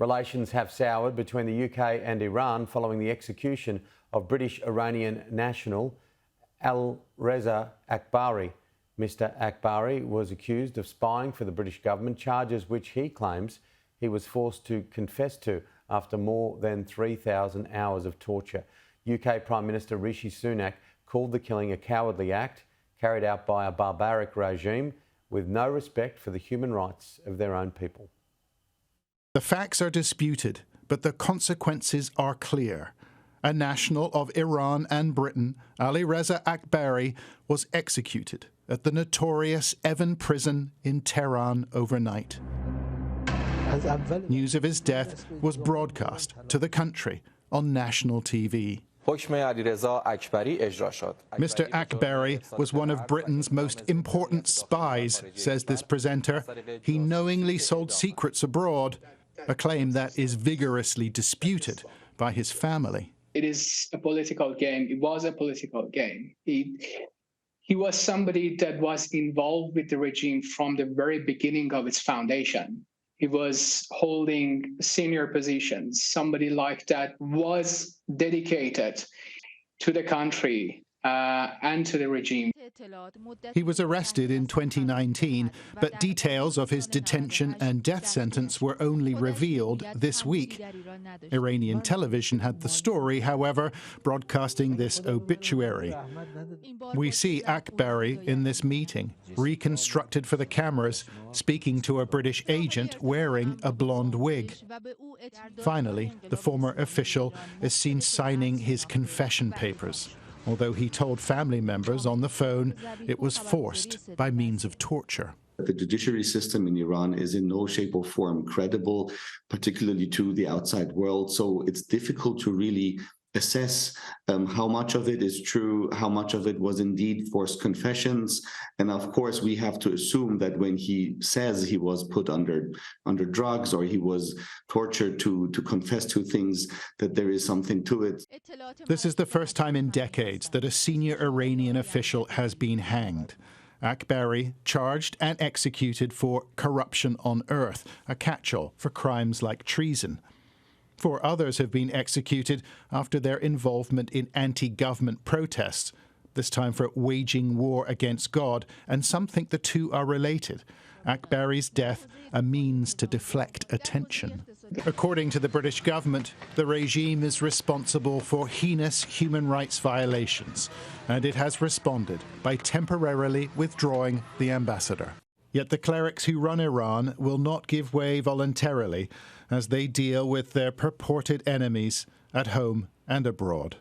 Relations have soured between the UK and Iran following the execution of British-Iranian national Alireza Akbari. Mr Akbari was accused of spying for the British government, charges which he claims he was forced to confess to after more than 3,000 hours of torture. UK Prime Minister Rishi Sunak called the killing a cowardly act carried out by a barbaric regime with no respect for the human rights of their own people. The facts are disputed, but the consequences are clear. A national of Iran and Britain, Alireza Akbari, was executed at the notorious Evin prison in Tehran overnight. News of his death was broadcast to the country on national TV. Mr. Akbari was one of Britain's most important spies, says this presenter. He knowingly sold secrets abroad, a claim that is vigorously disputed by his family. It is a political game. It was a political game. He was somebody that was involved with the regime from the very beginning of its foundation. He was holding senior positions. Somebody like that was dedicated to the country and to the regime. He was arrested in 2019, but details of his detention and death sentence were only revealed this week. Iranian television had the story, however, broadcasting this obituary. We see Akbari in this meeting, reconstructed for the cameras, speaking to a British agent wearing a blonde wig. Finally, the former official is seen signing his confession papers, although he told family members on the phone it was forced by means of torture. The judiciary system in Iran is in no shape or form credible, particularly to the outside world. So it's difficult to really assess how much of it is true, how much of it was indeed forced confessions. And of course, we have to assume that when he says he was put under drugs or he was tortured to confess to things, that there is something to it. This is the first time in decades that a senior Iranian official has been hanged. Akbari charged and executed for corruption on earth, a catch-all for crimes like treason. 4 others have been executed after their involvement in anti-government protests, this time for waging war against God, and some think the two are related. Akbari's death, a means to deflect attention. According to the British government, the regime is responsible for heinous human rights violations, and it has responded by temporarily withdrawing the ambassador. Yet the clerics who run Iran will not give way voluntarily as they deal with their purported enemies at home and abroad.